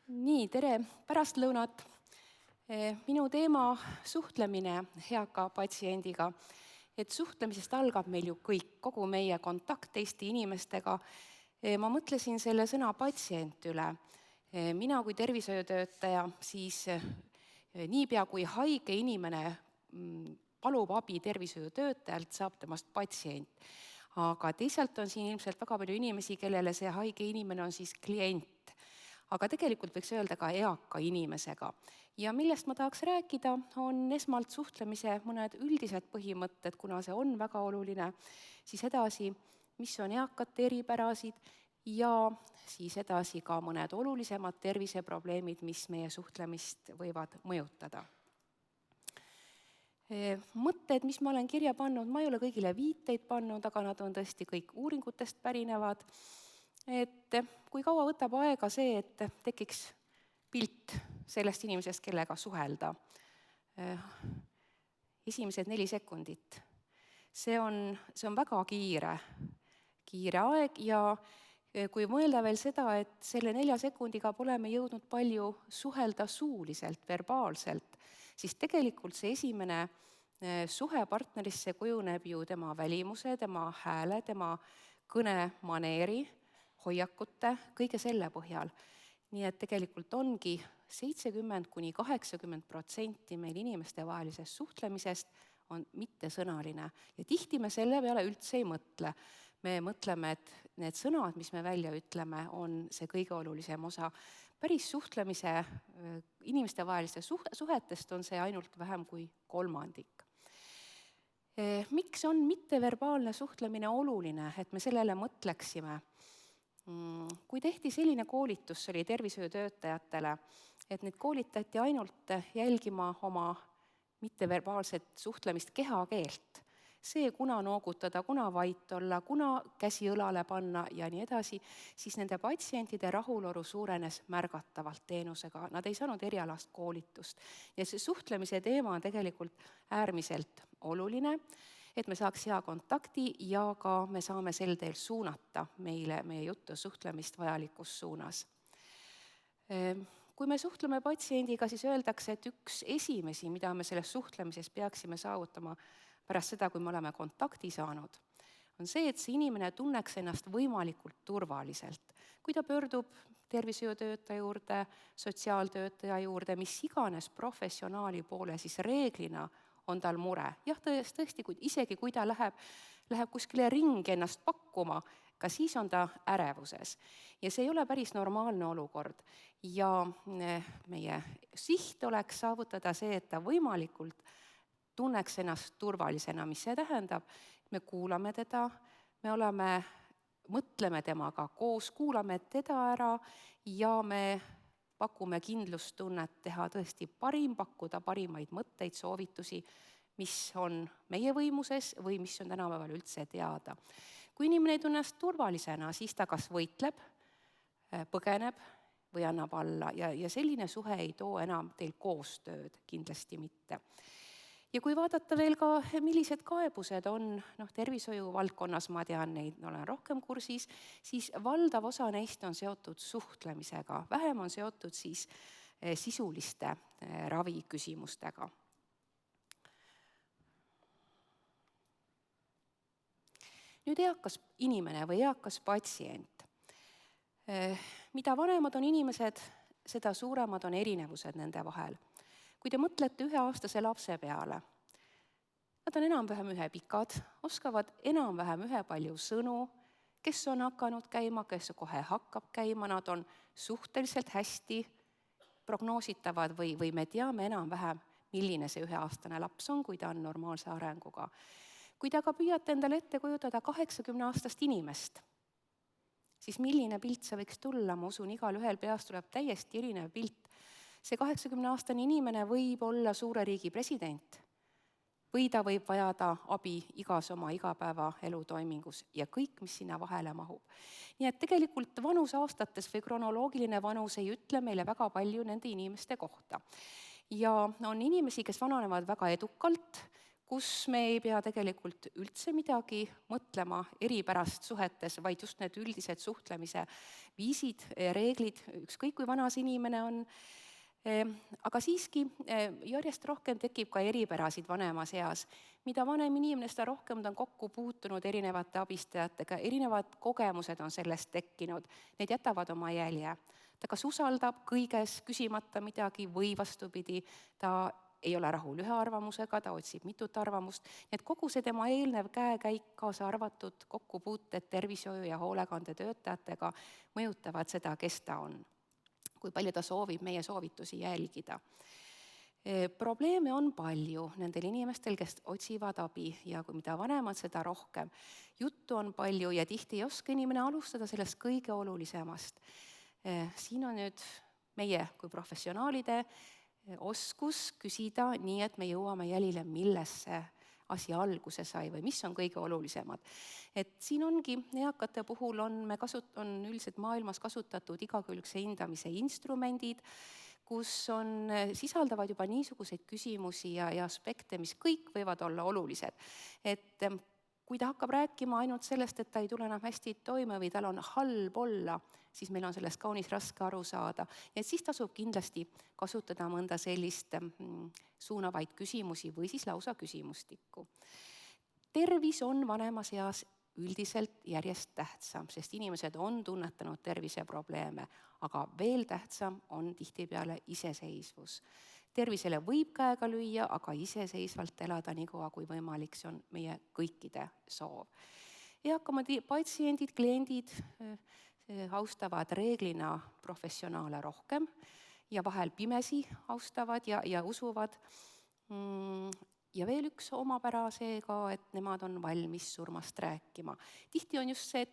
Nii, tere pärastlõunat. Minu teema suhtlemine eaka patsiendiga. Et suhtlemisest algab meil ju kõik, kogu meie kontakt teiste inimestega. Ma mõtlesin selle sõna patsient üle. Mina kui tervishoiutöötaja, siis niipea kui haige inimene palub abi tervishoiutöötajalt, saab temast patsient. Aga teisalt on siin ilmselt väga palju inimesi, kellele see haige inimene on siis klient. Aga tegelikult võiks öelda ka eaka inimesega. Ja millest ma tahaks rääkida, on esmalt suhtlemise mõned üldised põhimõtted, kuna see on väga oluline, siis edasi, mis on eakate eripärasid ja siis edasi ka mõned olulisemad terviseprobleemid, mis meie suhtlemist võivad mõjutada. Mõtted, mis ma olen kirja pannud, ma ei ole kõigile viiteid pannud, aga nad on tõesti kõik uuringutest pärinevad. Et kui kaua võtab aega see, et tekiks pilt sellest inimesest, kellega suhelda. Esimesed 4 sekundit. See on väga kiire aeg ja kui mõelda veel seda, et selle 4 sekundiga pole me jõudnud palju suhelda suuliselt, verbaalselt, siis tegelikult see esimene suhe partnerisse kujuneb ju tema välimuse, tema hääle, tema kõnemaneeri, hoiakute, kõige selle põhjal. Nii et tegelikult ongi 70–80% meil inimeste vahelisest suhtlemisest on mittesõnaline. Ja tihti me selle peale üldse ei mõtle. Me mõtleme, et need sõnad, mis me välja ütleme, on see kõige olulisem osa. Päris suhtlemise inimeste vaheliste suhetest on see ainult vähem kui 1/3. Miks on mitteverbaalne suhtlemine oluline, et me sellele mõtleksime? Kui tehti selline koolitus, see oli tervishoiutöötajatele, et neid koolitati ainult jälgima oma mitteverbaalset suhtlemist kehakeelt. See, kuna noogutada, kuna vait olla, kuna käsi õlale panna ja nii edasi, siis nende patsientide rahulolu suurenes märgatavalt teenusega. Nad ei saanud erialast koolitust. Ja see suhtlemise teema on tegelikult äärmiselt oluline, et me saaks hea kontakti ja ka me saame sel teel suunata meie juttu suhtlemist vajalikus suunas. Kui me suhtleme patsiendiga, siis öeldakse, et üks esimesi, mida me selles suhtlemises peaksime saavutama pärast seda, kui me oleme kontakti saanud, on see, et see inimene tunneks ennast võimalikult turvaliselt. Kui ta pöördub tervishoiutöötaja juurde, sotsiaaltöötaja juurde, mis iganes professionaali poole, siis reeglina on tal mure. Jah, tõesti, isegi kui ta läheb kuskile ringi ennast pakkuma, ka siis on ta ärevuses. Ja see ei ole päris normaalne olukord. Ja meie siht oleks saavutada see, et ta võimalikult tunneks ennast turvalisena, mis see tähendab. Me kuulame teda, mõtleme temaga koos, kuulame teda ära ja me pakume kindlustunnet teha tõesti pakkuda parimaid mõtteid, soovitusi, mis on meie võimuses või mis on tänapäeval üldse teada. Kui inimene ei tunne ennast turvalisena, siis ta kas võitleb, põgeneb või annab alla ja selline suhe ei too enam teil koostööd, kindlasti mitte. Ja kui vaadata veel ka, millised kaebused on, tervishoiu valdkonnas, ma tean neid, olen rohkem kursis, siis valdav osa neist on seotud suhtlemisega, vähem on seotud siis sisuliste raviküsimustega. Nüüd eakas inimene või eakas patsient. Mida vanemad on inimesed, seda suuremad on erinevused nende vahel. Kui te mõtlete 1-aastase lapse peale, nad on enam-vähem ühepikad, oskavad enam-vähem ühepalju sõnu, kes on hakanud käima, kes kohe hakkab käima, nad on suhteliselt hästi prognoositavad või me teame enam-vähem, milline see 1-aastane laps on, kui ta on normaalse arenguga. Kui te aga püüate endale ette kujutada 80-aastast inimest, siis milline pilt see võiks tulla, ma usun, igal ühel peast tuleb täiesti erinev pilt. See 80-aastane inimene võib olla suure riigi president või ta võib vajada abi igas oma igapäevaelu toimingus ja kõik, mis sinna vahele mahub. Nii et tegelikult vanusaastates või kronoloogiline vanus ei ütle meile väga palju nende inimeste kohta. Ja on inimesi, kes vananevad väga edukalt, kus me ei pea tegelikult üldse midagi mõtlema eripärast suhetes, vaid just need üldised suhtlemise viisid, reeglid, ükskõik kui vana see inimene on. Aga siiski järjest rohkem tekib ka eripärasid vanemas eas. Mida vanem inimene, seda rohkem ta on kokku puutunud erinevate abistajatega, erinevad kogemused on sellest tekkinud, need jätavad oma jälje. Ta kas usaldab kõiges, küsimata midagi, või vastupidi, ta ei ole rahul ühe arvamusega, ta otsib mitut arvamust. Nii et kogu see tema eelnev käekäik, kaasa arvatud kokkupuuted tervishoiu- ja hoolekandetöötajatega, mõjutavad seda, kes ta on, kui palju ta soovib meie soovitusi jälgida. Probleeme on palju nendel inimestel, kes otsivad abi ja kui mida vanemad, seda rohkem. Juttu on palju ja tihti ei oska inimene alustada sellest kõige olulisemast. Siin on nüüd meie kui professionaalide oskus küsida nii, et me jõuame jälile, millest see asi alguse sai või mis on kõige olulisemad. Et siin ongi, eakate puhul on üldiselt maailmas kasutatud igakülgse hindamise instrumendid, kus sisaldavad juba niisuguseid küsimusi ja aspekte, mis kõik võivad olla olulised. Et kui ta hakkab rääkima ainult sellest, et ta ei tule enam hästi toime või tal on halb olla, siis meil on sellest kaunis raske aru saada. Ja siis tasub kindlasti kasutada mõnda sellist suunavaid küsimusi või siis lausa küsimustikku. Tervis on vanemas eas üldiselt järjest tähtsam, sest inimesed on tunnetanud terviseprobleeme, aga veel tähtsam on tihtipeale iseseisvus. Tervisele võib käega lüüa, aga iseseisvalt elada nii kaua kui võimalik, see on meie kõikide soov. Eakamad patsiendid, kliendid austavad reeglina professionaale rohkem ja vahel pimesi austavad ja usuvad. Ja veel üks omapära see ka, et nemad on valmis surmast rääkima. Tihti on just see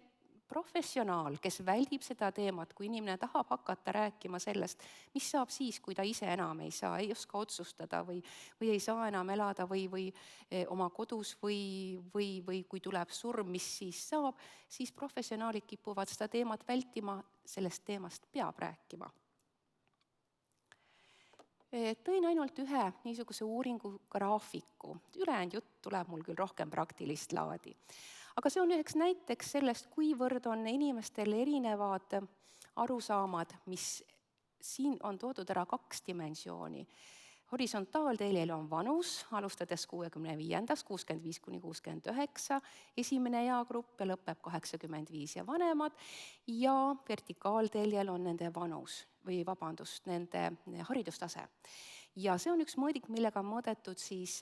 professionaal, kes väldib seda teemat, kui inimene tahab hakata rääkima sellest, mis saab siis, kui ta ise enam ei saa, ei oska otsustada või ei saa enam elada või oma kodus või kui tuleb surm, mis siis saab, siis professionaalid kipuvad seda teemat vältima, sellest teemast peab rääkima. Tõin ainult ühe niisuguse uuringu graafiku, ülejäänud jutt tuleb mul küll rohkem praktilist laadi. Aga see on üheks näiteks sellest, kuivõrd on inimestel erinevad arusaamad, mis siin on toodud ära 2 dimensiooni. Horisontaalteljel on vanus, alustades 65, 65–69, esimene eagrupp ja lõpeb 85 ja vanemad, ja vertikaalteljel on nende vanus nende haridustase. Ja see on üks mõõdik, millega on mõõdetud siis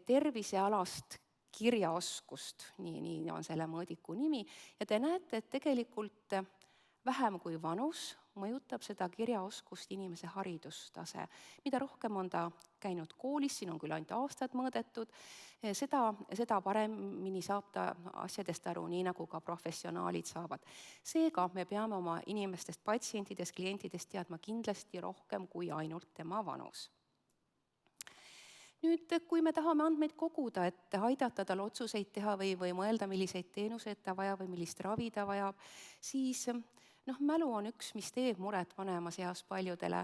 tervisealast kirjaoskust, nii on selle mõõdiku nimi, ja te näete, et tegelikult vähem kui vanus mõjutab seda kirjaoskust inimese haridustase. Mida rohkem on ta käinud koolis, siin on küll ainult aastad mõõdetud, seda paremini saab ta asjadest aru, nii nagu ka professionaalid saavad. Seega me peame oma inimestest, patsientidest, klientidest teadma kindlasti rohkem kui ainult tema vanus. Nüüd, kui me tahame andmeid koguda, et aidata tal otsuseid teha või mõelda, milliseid teenuseid ta vajab või millist ravi ta vajab, siis mälu on üks, mis teeb muret vanemas eas paljudele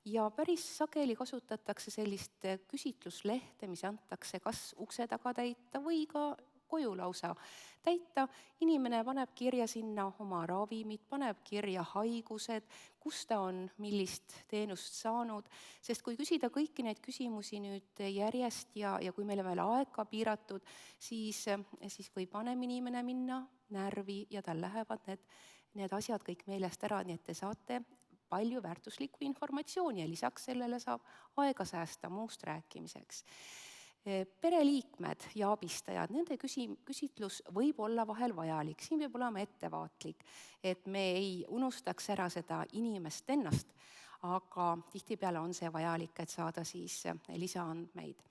ja päris sageli kasutatakse sellist küsitluslehte, mis antakse kas ukse taga täita või ka koju lausa täita. Inimene paneb kirja sinna oma ravimid, paneb kirja haigused, kus ta on millist teenust saanud, sest kui küsida kõiki neid küsimusi nüüd järjest ja kui meil on veel aega piiratud, siis võib vanem inimene minna närvi ja tal lähevad need asjad kõik meelest ära, nii et te saate palju väärtuslikku informatsiooni ja lisaks sellele saab aega säästa muust rääkimiseks. Pereliikmed ja abistajad, nende küsitlus võib olla vahel vajalik, siin peab olema ettevaatlik, et me ei unustaks ära seda inimest ennast, aga tihtipeale on see vajalik, et saada siis lisaandmeid.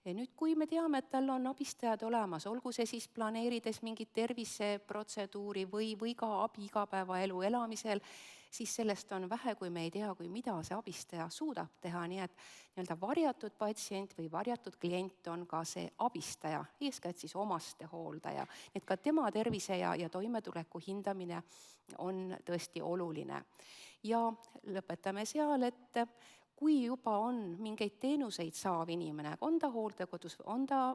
Nüüd, kui me teame, et tal on abistajad olemas, olgu see siis planeerides mingit terviseprotseduuri või ka abi igapäevaelu elamisel, siis sellest on vähe, kui me ei tea, mida see abistaja suudab teha, nii et nii-öelda varjatud patsient või varjatud klient on ka see abistaja, eeskätt siis omastehooldaja. Et ka tema tervise ja toimetuleku hindamine on tõesti oluline. Ja lõpetame seal, et kui juba on mingeid teenuseid saav inimene, on ta hooldekodus, on ta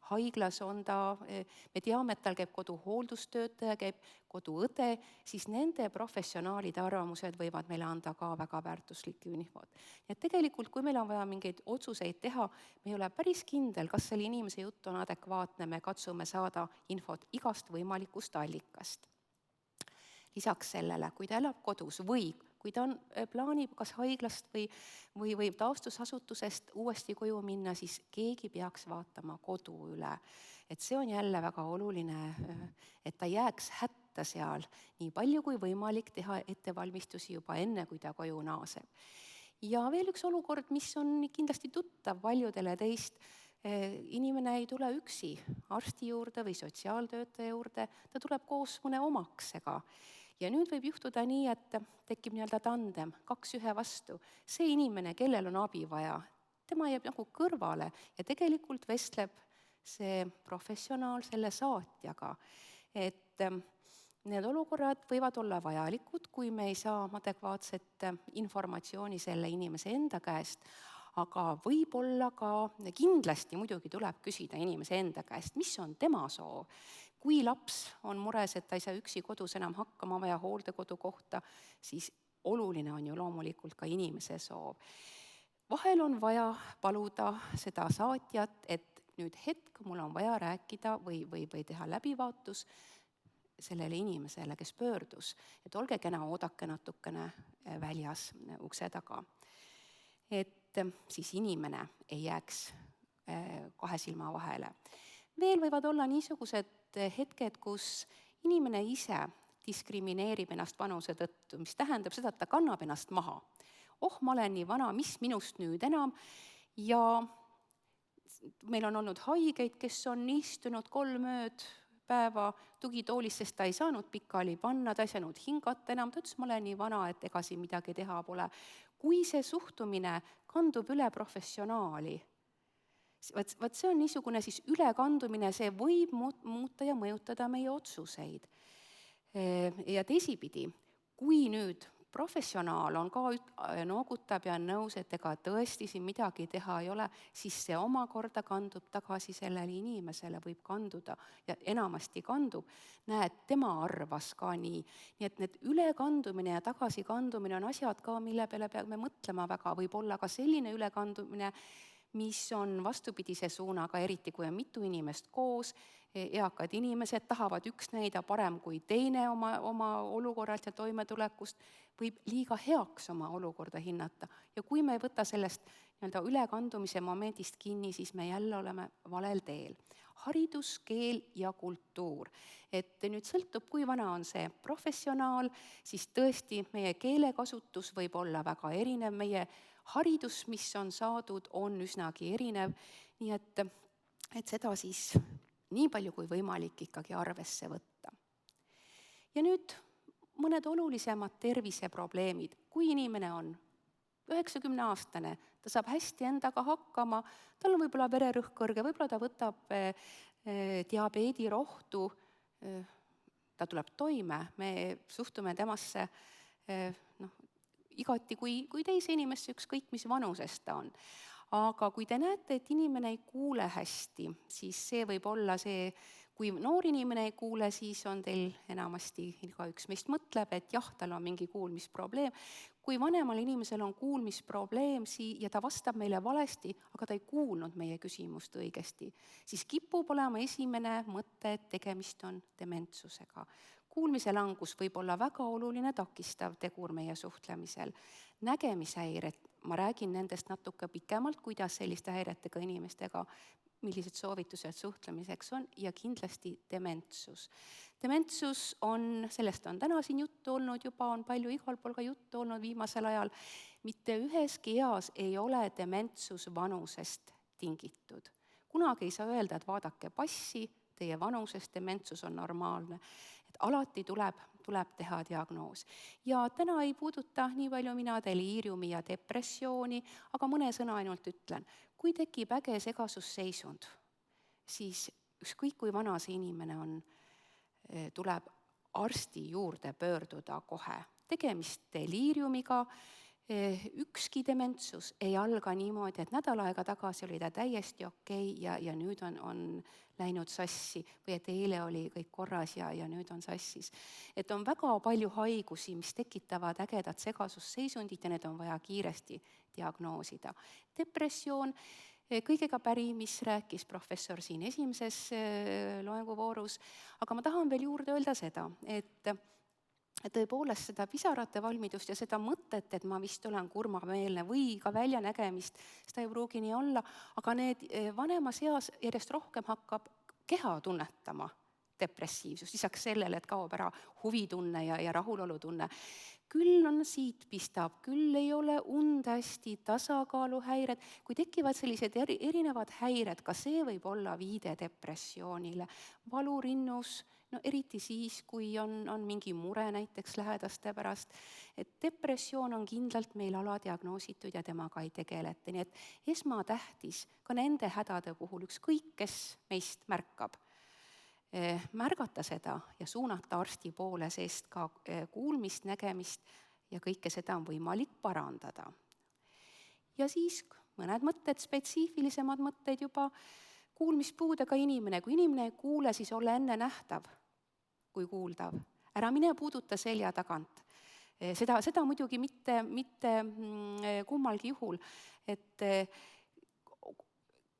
haiglas, me teame, et tal käib koduhooldustöötaja, käib koduõde, siis nende professionaalide arvamused võivad meile anda ka väga väärtuslikku infot. Nii et tegelikult, kui meil on vaja mingeid otsuseid teha, me ei ole päris kindel, kas selle inimese jutt on adekvaatne, me katsume saada infot igast võimalikust allikast. Lisaks sellele, kui ta elab kodus või kui ta plaanib kas haiglast või taastusasutusest uuesti koju minna, siis keegi peaks vaatama kodu üle. Et see on jälle väga oluline, et ta jääks hätta seal nii palju kui võimalik teha ettevalmistusi juba enne, kui ta koju naaseb. Ja veel üks olukord, mis on kindlasti tuttav paljudele teist, inimene ei tule üksi arsti juurde või sotsiaaltöötaja juurde, ta tuleb koos mõne omaksega. Ja nüüd võib juhtuda nii, et tekib nii-öelda tandem, 2 1 vastu. See inimene, kellel on abi vaja, tema jääb nagu kõrvale ja tegelikult vestleb see professionaal selle saatjaga. Et need olukorrad võivad olla vajalikud, kui me ei saa adekvaatset informatsiooni selle inimese enda käest, aga võib-olla ka, kindlasti muidugi tuleb küsida inimese enda käest, mis on tema soov. Kui laps on mures, et ta ei saa üksi kodus enam hakkama, vaja hooldekodu kohta, siis oluline on ju loomulikult ka inimese soov. Vahel on vaja paluda seda saatjat, et nüüd hetk mul on vaja rääkida või teha läbivaatus sellele inimesele, kes pöördus. Et olge kena, oodake natukene väljas ukse taga. Et siis inimene ei jääks 2 silma vahele. Veel võivad olla niisugused hetked, kus inimene ise diskrimineerib ennast vanuse tõttu, mis tähendab seda, et ta kannab ennast maha. Ma olen nii vana, mis minust nüüd enam? Ja meil on olnud haigeid, kes on istunud 3 ööd päeva tugitoolis, sest ta ei saanud pikali panna, ta ei saanud hingata enam, ta ütles, ma olen nii vana, et ega siin midagi teha pole. Kui see suhtumine kandub üle professionaali, vaat see on niisugune siis ülekandumine, see võib muuta ja mõjutada meie otsuseid. Ja teisipidi, kui nüüd professionaal on ka noogutab ja on nõus, et ega tõesti siin midagi teha ei ole, siis see omakorda kandub tagasi sellele inimesele, võib kanduda ja enamasti kandub. Näed, tema arvas ka nii. Nii et need ülekandumine ja tagasikandumine on asjad ka, mille peale peame mõtlema väga. Võib olla ka selline ülekandumine, mis on vastupidise suunaga, eriti kui on mitu inimest koos, eakad inimesed tahavad üks näida parem kui teine oma olukorralt ja toimetulekust, võib liiga heaks oma olukorda hinnata. Ja kui me ei võta sellest nii-öelda ülekandumise momendist kinni, siis me jälle oleme valel teel. Haridus, keel ja kultuur. Et nüüd sõltub, kui vana on see professionaal, siis tõesti meie keelekasutus võib olla väga erinev, meie haridus, mis on saadud, on üsnagi erinev, nii et seda siis nii palju kui võimalik ikkagi arvesse võtta. Ja nüüd mõned olulisemad terviseprobleemid. Kui inimene on 90-aastane, ta saab hästi endaga hakkama, tal on võib-olla vererõhk kõrge, võib-olla ta võtab diabeedirohtu, ta tuleb toime, me suhtume temasse igati kui teise inimesse, ükskõik mis vanusest ta on. Aga kui te näete, et inimene ei kuule hästi, siis see võib olla see, kui noor inimene ei kuule, siis on teil enamasti, igaüks meist mõtleb, et jah, tal on mingi kuulmisprobleem. Kui vanemal inimesel on kuulmisprobleem ja ta vastab meile valesti, aga ta ei kuulnud meie küsimust õigesti, siis kipub olema esimene mõte, et tegemist on dementsusega. Kuulmise langus võib olla väga oluline takistav tegur meie suhtlemisel. Nägemishäired, ma räägin nendest natuke pikemalt, kuidas selliste häiretega inimestega, millised soovitused suhtlemiseks on, ja kindlasti dementsus. Dementsus on, sellest on täna siin juttu olnud, juba on palju igal pool ka juttu olnud viimasel ajal. Mitte üheski eas ei ole dementsus vanusest tingitud. Kunagi ei saa öelda, et vaadake passi, teie vanusest dementsus on normaalne. Et alati tuleb teha diagnoos. Ja täna ei puuduta nii palju mina deliiriumi ja depressiooni, aga mõne sõna ainult ütlen. Kui tekib äge segasusseisund, siis ükskõik kui vana see inimene on, tuleb arsti juurde pöörduda kohe. Tegemist deliiriumiga, Ükski dementsus ei alga niimoodi, et nädal aega tagasi oli ta täiesti okei ja nüüd on läinud sassi või et eile oli kõik korras ja nüüd on sassis. Et on väga palju haigusi, mis tekitavad ägedat segasusseisundit ja need on vaja kiiresti diagnoosida. Depressioon, kõigega päri, mis rääkis professor siin esimeses loenguvoorus, aga ma tahan veel juurde öelda seda, et tõepoolest seda pisarate valmidust ja seda mõtet, et ma vist olen kurmameelne või ka väljanägemist, seda ei pruugi nii olla, aga need vanemas eas järjest rohkem hakkab keha tunnetama depressiivsust, lisaks sellele, et kaob ära huvitunne ja rahulolutunne. Küll on siit pistab, küll ei ole und hästi, tasakaaluhäired, kui tekivad sellised erinevad häired, ka see võib olla viide depressioonile, valu rinnus, no eriti siis, kui on mingi mure näiteks lähedaste pärast, et depressioon on kindlalt meil aladiagnoositud ja temaga ei tegeleta, nii et esmatähtis ka nende hädade puhul, ükskõik kes meist märkab, märgata seda ja suunata arsti poole, sest ka kuulmist, nägemist ja kõike seda on võimalik parandada. Ja siis mõned mõtted, spetsiifilisemad mõtted juba, kuulmispuudega inimene, kui inimene ei kuule, siis ole enne nähtav kui kuuldav. Ära mine puuduta selja tagant. Seda muidugi mitte kummalgi juhul, et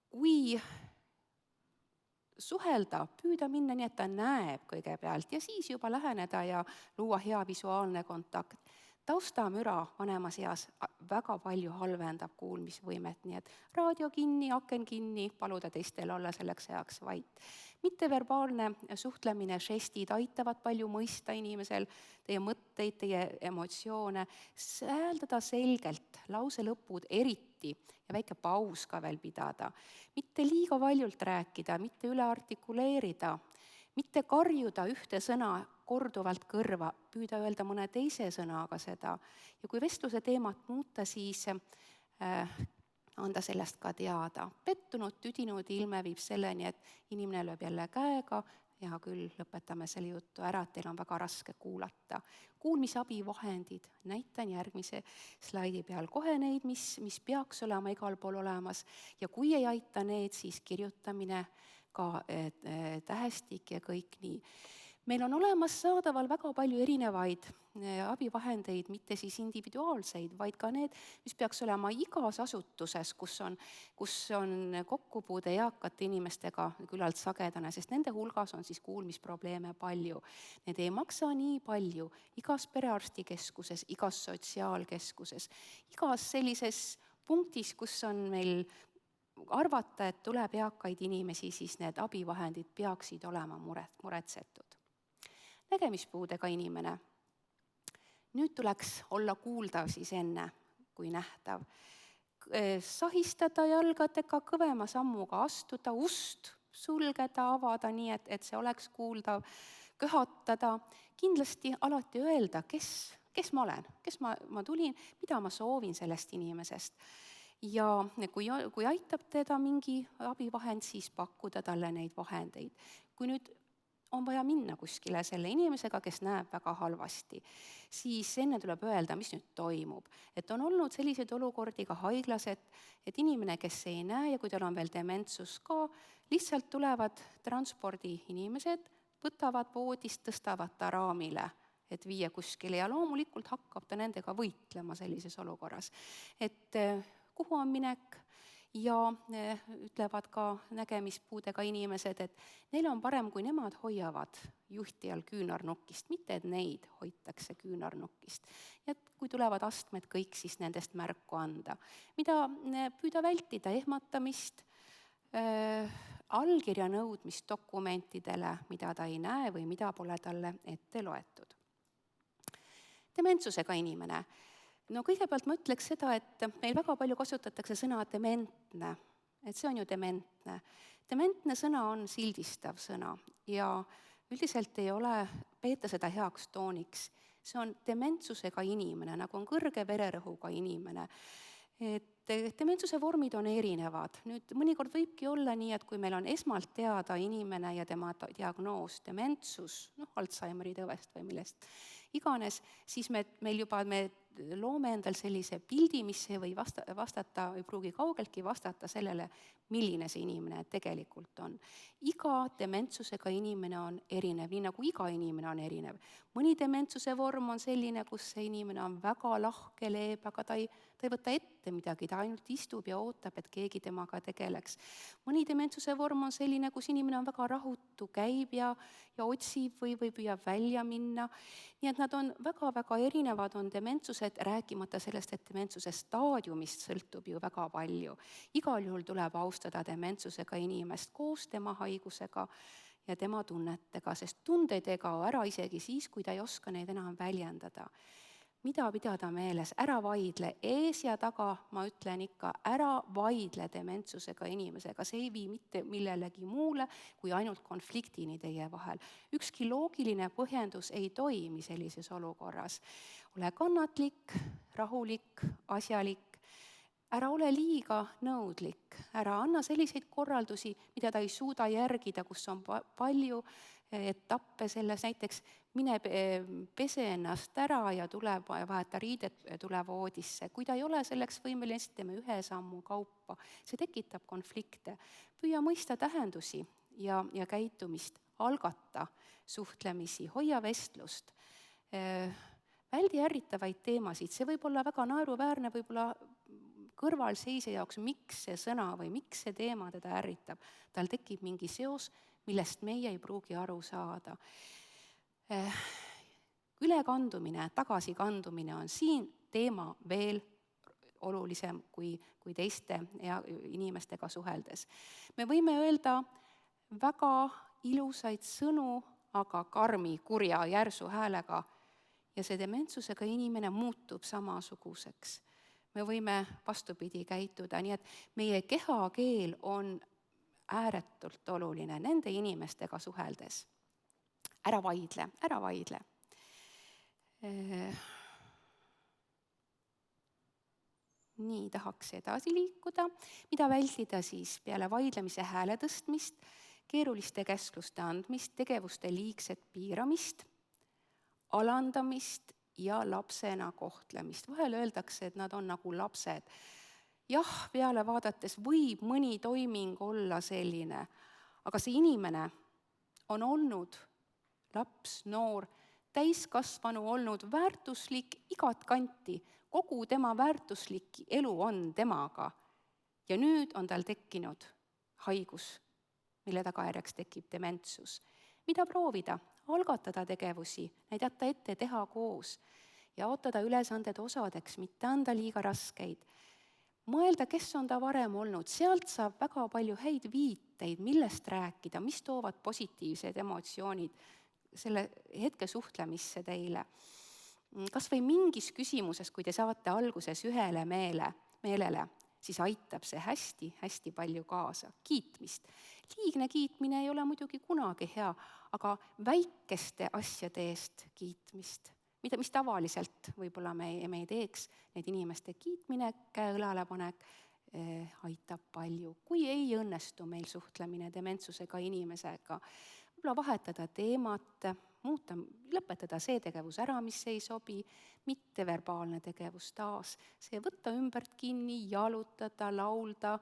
kui suhelda, püüda minna nii, et ta näeb kõigepealt ja siis juba läheneda ja luua hea visuaalne kontakt. Taustamüra vanemas eas väga palju halvendab kuulmisvõimet, nii et raadio kinni, aken kinni, paluda teistel olla selleks ajaks vait. Mitteverbaalne suhtlemine, žestid aitavad palju mõista inimesel teie mõtteid, teie emotsioone, hääldada selgelt, lause lõpud eriti ja väike paus ka veel pidada. Mitte liiga valjult rääkida, mitte üle artikuleerida, mitte karjuda ühte sõna korduvalt kõrva, püüda öelda mõne teise sõnaga seda. Ja kui vestluse teemat muuta, siis anda sellest ka teada. Pettunud, tüdinud ilme viib selleni, et inimene lööb jälle käega, ja küll lõpetame selle jutu ära, et teil on väga raske kuulata. Kuulmisabivahendid, näitan järgmise slaidi peal kohe neid, mis peaks olema igal pool olemas. Ja kui ei aita need, siis kirjutamine, ka tähestik ja kõik nii. Meil on olemas saadaval väga palju erinevaid abivahendeid, mitte siis individuaalseid, vaid ka need, mis peaks olema igas asutuses, kus on kokkupuude eakate inimestega küllalt sagedane, sest nende hulgas on siis kuulmisprobleeme palju. Need ei maksa nii palju igas perearstikeskuses, igas sotsiaalkeskuses, igas sellises punktis, kus on meil arvata, et tuleb eakaid inimesi, siis need abivahendid peaksid olema muretsetud. Nägemispuudega inimene. Nüüd tuleks olla kuuldav siis enne kui nähtav. Sahistada jalgadega, kõvema sammuga astuda, ust sulgeda, avada nii, et see oleks kuuldav, köhatada, kindlasti alati öelda, kes ma olen, kes ma tulin, mida ma soovin sellest inimesest. Ja kui aitab teda mingi abivahend, siis pakkuda talle neid vahendeid. Kui nüüd on vaja minna kuskile selle inimesega, kes näeb väga halvasti, siis enne tuleb öelda, mis nüüd toimub. Et on olnud selliseid olukordi ka haiglas, et inimene, kes ei näe ja kui tal on veel dementsus ka, lihtsalt tulevad transpordiinimesed, võtavad voodist, tõstavad ta raamile, et viia kuskile ja loomulikult hakkab ta nendega võitlema sellises olukorras. Et kuhu on minek ja ütlevad ka nägemispuudega inimesed, et neil on parem, kui nemad hoiavad juhti all küünarnukist, mitte et neid hoitakse küünarnukist. Ja kui tulevad astmed kõik, siis nendest märku anda. Mida püüda vältida, ehmatamist, allkirja nõudmist dokumentidele, mida ta ei näe või mida pole talle ette loetud. Dementsusega inimene. No kõigepealt ma ütleks seda, et meil väga palju kasutatakse sõna dementne, et see on ju dementne. Dementne sõna on sildistav sõna ja üldiselt ei peeta seda heaks tooniks. See on dementsusega inimene, nagu on kõrge vererõhuga inimene. Et dementsuse vormid on erinevad. Nüüd mõnikord võibki olla nii, et kui meil on esmalt teada inimene ja tema diagnoos dementsus, Alžeimeri tõvest või millest iganes, siis me loome endal sellise pildi, mis ei või vastata, ei pruugi kaugeltki vastata sellele, milline see inimene tegelikult on. Iga dementsusega inimene on erinev, nii nagu iga inimene on erinev. Mõni dementsuse vorm on selline, kus see inimene on väga lahke, leeb, aga ta ei võta ette midagi, ta ainult istub ja ootab, et keegi temaga tegeleks. Mõni dementsuse vorm on selline, kus inimene on väga rahutu, käib ja otsib või püüab välja minna. Nii et nad on väga-väga erinevad, on dementsused, rääkimata sellest, et dementsuse staadiumist sõltub ju väga palju. Igal juhul tuleb austada dementsusega inimest koos tema haigusega ja tema tunnetega, sest tundeid ei kao ära isegi siis, kui ta ei oska neid enam väljendada. Mida pidada meeles? Ära vaidle, ees ja taga, ma ütlen ikka, ära vaidle dementsusega inimesega, see ei vii mitte millelegi muule kui ainult konfliktini teie vahel. Ükski loogiline põhjendus ei toimi sellises olukorras. Ole kannatlik, rahulik, asjalik, ära ole liiga nõudlik, ära anna selliseid korraldusi, mida ta ei suuda järgida, kus on palju etappe selles, näiteks mine pese ennast ära ja tule vaheta riided, tule voodisse. Kui ta ei ole selleks võimeline, siis teeme ühe sammu kaupa. See tekitab konflikte. Püüa mõista tähendusi ja käitumist, algata suhtlemisi, hoia vestlust. Väldi ärritavaid teemasid, see võib olla väga naeruväärne, võib-olla kõrvalseisja jaoks, miks see sõna või miks see teema teda ärritab. Tal tekib mingi seos, millest meie ei pruugi aru saada. Ülekandumine, tagasikandumine on siin teema veel olulisem kui teiste inimestega suheldes. Me võime öelda väga ilusaid sõnu, aga karmi, kurja, järsu häälega ja see dementsusega inimene muutub samasuguseks. Me võime vastupidi käituda, nii et meie kehakeel on ääretult oluline nende inimestega suheldes. Ära vaidle. Nii, tahaks edasi liikuda. Mida vältida siis peale vaidlemise hääle tõstmist, keeruliste käskluste andmist, tegevuste liigset piiramist, alandamist ja lapsena kohtlemist. Vahel öeldakse, et nad on nagu lapsed. Jah, peale vaadates võib mõni toiming olla selline, aga see inimene on olnud laps, noor, täiskasvanu olnud väärtuslik igat kanti. Kogu tema väärtuslik elu on temaga. Ja nüüd on tal tekkinud haigus, mille tagajärjeks tekib dementsus. Mida proovida? Algatada tegevusi, näidata ette, teha koos, jaotada ülesanded osadeks, mitte anda liiga raskeid. Mõelda, kes on ta varem olnud, sealt saab väga palju häid viiteid, millest rääkida, mis toovad positiivsed emotsioonid selle hetke suhtlemisse teile. Kas või mingis küsimuses, kui te saate alguses ühele meelele, siis aitab see hästi palju kaasa. Kiitmist. Liigne kiitmine ei ole muidugi kunagi hea, aga väikeste asjade eest kiitmist, mis tavaliselt võib-olla me ei teeks, need inimeste kiitmine, käe õlale panek, aitab palju. Kui ei õnnestu meil suhtlemine dementsusega inimesega, võib-olla vahetada teemat, lõpetada see tegevus ära, mis ei sobi, mitteverbaalne tegevus taas, see võtta ümbert kinni, jalutada, laulda,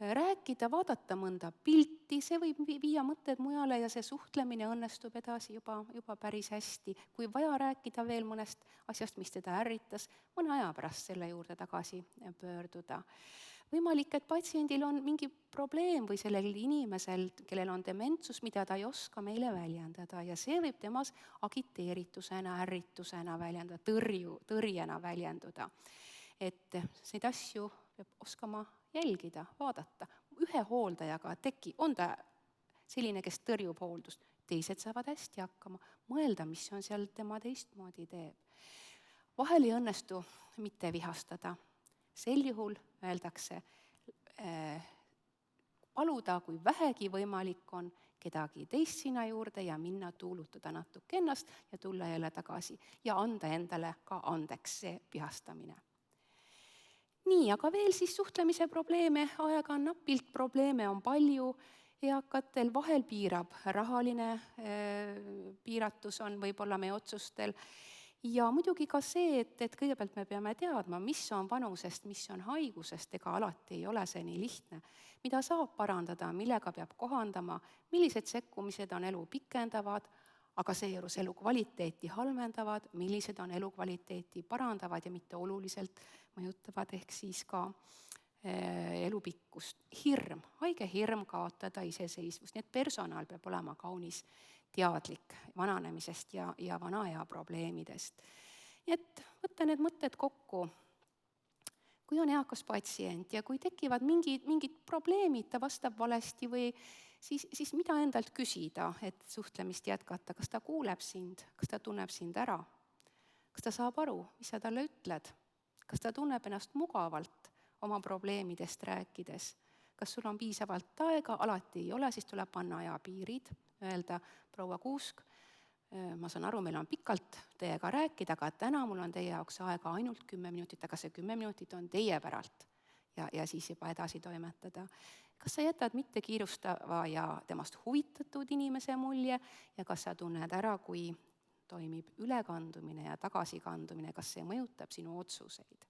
rääkida, vaadata mõnda pilti, see võib viia mõtted mujale ja see suhtlemine õnnestub edasi juba päris hästi. Kui vaja rääkida veel mõnest asjast, mis teda ärritas, mõne aja pärast selle juurde tagasi pöörduda. Võimalik, et patsiendil on mingi probleem või sellel inimesel, kellel on dementsus, mida ta ei oska meile väljendada ja see võib temas agiteeritusena, ärritusena väljendada, tõrjena väljenduda. Et neid asju peab oskama jälgida, vaadata. Ühe hooldajaga on ta selline, kes tõrjub hooldust, teised saavad hästi hakkama, mõelda, mis on seal tema teistmoodi teeb. Vahel ei õnnestu mitte vihastada. Sel juhul öeldakse paluda, kui vähegi võimalik on, kedagi teist sinna juurde ja minna tuulutada natuke ennast ja tulla jälle tagasi ja anda endale ka andeks see vihastamine. Nii, aga veel siis suhtlemise probleeme, aega on napilt, probleeme on palju, eakatel vahel piirab rahaline piiratus on võib-olla meie otsustel. Ja muidugi ka see, et kõigepealt me peame teadma, mis on vanusest, mis on haigusest, ega alati ei ole see nii lihtne. Mida saab parandada, millega peab kohandama, millised sekkumised on elu pikendavad, aga seejuures elukvaliteeti halvendavad, millised on elukvaliteeti parandavad ja mitte oluliselt mõjutavad, ehk siis ka elupikkust. Hirm, haige hirm kaotada iseseisvust, nii et personal peab olema kaunis teadlik vananemisest ja vanaea probleemidest. Nii et võtta need mõtted kokku. Kui on eakas patsient ja kui tekivad mingid probleemid, ta vastab valesti või siis mida endalt küsida, et suhtlemist jätkata, kas ta kuuleb sind, kas ta tunneb sind ära, kas ta saab aru, mis sa talle ütled, kas ta tunneb ennast mugavalt oma probleemidest rääkides, kas sul on piisavalt aega, alati ei ole, siis tuleb panna ajapiirid, öelda proua Kuusk, ma saan aru, meil on pikalt teiega rääkida, aga täna mul on teie jaoks aega ainult 10 minutit, aga see 10 minutit on teie päralt ja siis juba edasi toimetada. Kas sa jätad mitte kiirustava ja temast huvitatud inimese mulje ja kas sa tunned ära, kui toimib ülekandumine ja tagasikandumine, kas see mõjutab sinu otsuseid?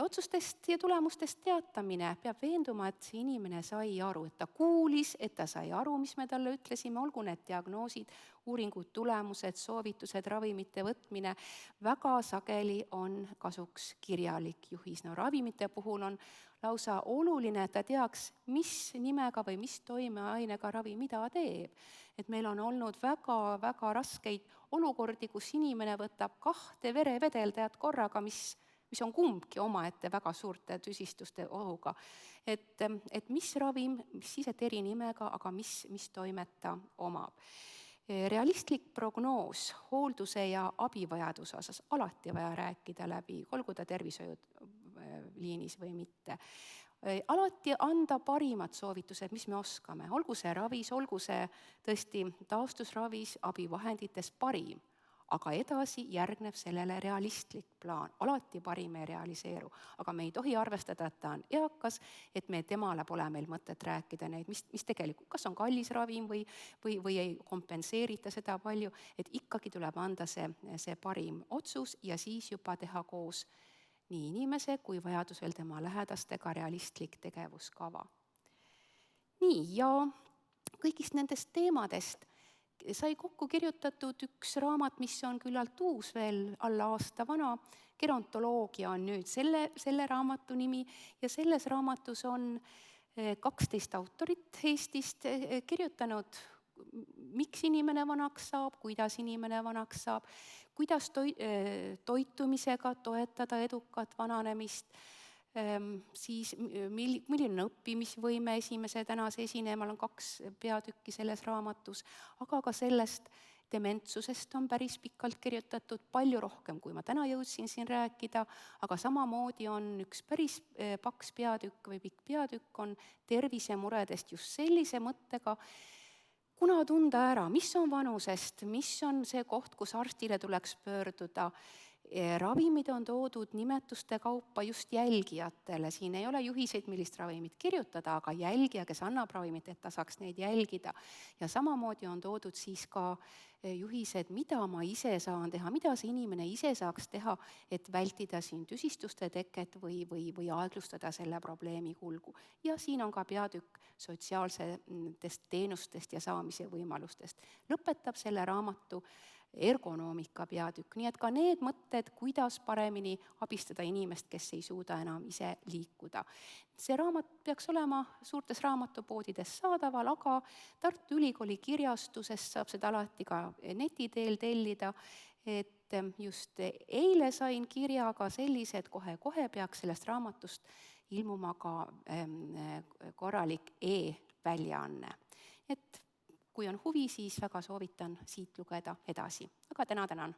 Otsustest ja tulemustest teatamine peab veenduma, et see inimene sai aru, et ta kuulis, et ta sai aru, mis me talle ütlesime, olgu need diagnoosid, uuringud, tulemused, soovitused, ravimite võtmine. Väga sageli on kasuks kirjalik juhis. No ravimite puhul on lausa oluline, et ta teaks, mis nimega või mis toimeainega ravi mida teeb. Et meil on olnud väga raskeid olukordi, kus inimene võtab 2 verevedeldajat korraga, mis on kumbki omaette väga suurte tüsistuste ohuga. Et mis ravim, mis siis, et eri nimega, aga mis toimet ta omab. Realistlik prognoos hoolduse ja abivajaduse osas alati vaja rääkida läbi, olgu ta tervishoiuliinis või mitte. Alati anda parimad soovitused, mis me oskame, olgu see ravis, olgu see tõesti taastusravis, abivahendites parim. Aga edasi järgneb sellele realistlik plaan, alati parim ei realiseeru. Aga me ei tohi arvestada, et ta on eakas, et temale pole meil mõtet rääkida neid, mis tegelikult, kas on kallis ravim või ei kompenseerita seda palju, et ikkagi tuleb anda see parim otsus ja siis juba teha koos nii inimese kui vajadusel tema lähedastega realistlik tegevuskava. Nii, ja kõigist nendest teemadest sai kokku kirjutatud üks raamat, mis on küllalt uus, veel alla aasta vana. Gerontoloogia on nüüd selle raamatu nimi ja selles raamatus on 12 autorit Eestist kirjutanud, miks inimene vanaks saab, kuidas inimene vanaks saab, kuidas toitumisega toetada edukat vananemist, siis milline on õppimisvõime esimese tänase esinemal on 2 peatükki selles raamatus, aga ka sellest dementsusest on päris pikalt kirjutatud, palju rohkem, kui ma täna jõudsin siin rääkida, aga samamoodi on üks päris paks peatükk või pikk peatükk on tervisemuredest just sellise mõttega, kuna tunda ära, mis on vanusest, mis on see koht, kus arstile tuleks pöörduda. Ravimid on toodud nimetuste kaupa just jälgijatele, siin ei ole juhiseid, millist ravimit kirjutada, aga jälgija, kes annab ravimit, et ta saaks neid jälgida. Ja samamoodi on toodud siis ka juhised, mida ma ise saan teha, mida see inimene ise saaks teha, et vältida siin tüsistuste teket või aeglustada selle probleemi kulgu. Ja siin on ka peatükk sotsiaalsetest teenustest ja saamise võimalustest. Lõpetab selle raamatu ergonoomika peatükk, nii et ka need mõtted, kuidas paremini abistada inimest, kes ei suuda enam ise liikuda. See raamat peaks olema suurtes raamatupoodides saadaval, aga Tartu Ülikooli kirjastusest saab seda alati ka neti teel tellida, et just eile sain kirjaga sellise, et kohe peaks sellest raamatust ilmuma ka korralik e-väljaanne. Et kui on huvi, siis väga soovitan siit lugeda edasi. Aga tänan.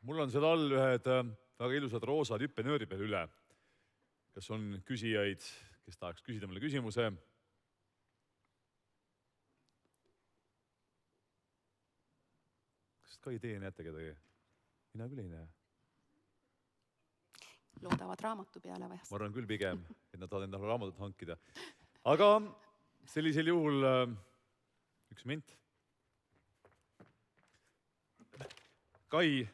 Mul on seal all ühed väga ilusad roosad hüppenööri peal üle. Kas on küsijaid, kes tahaks küsida mulle küsimuse? ka ei tee, näete kedagi? Mina küll ei näe. Loodavad raamatu peale vahest. Ma arvan küll pigem, et nad tahavad endale raamatut hankida. Aga sellisel juhul üks moment. Kai,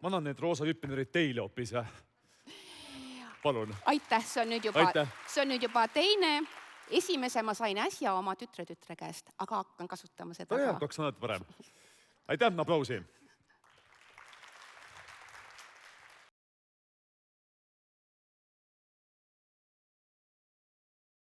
ma annan need roosa hüppenerid teile hoopis. Palun. Aitäh, see on nüüd juba teine. Esimese ma sain äsja oma tütre käest, aga hakkan kasutama seda. Kaks nädalat varem. Aitäh, aplausi.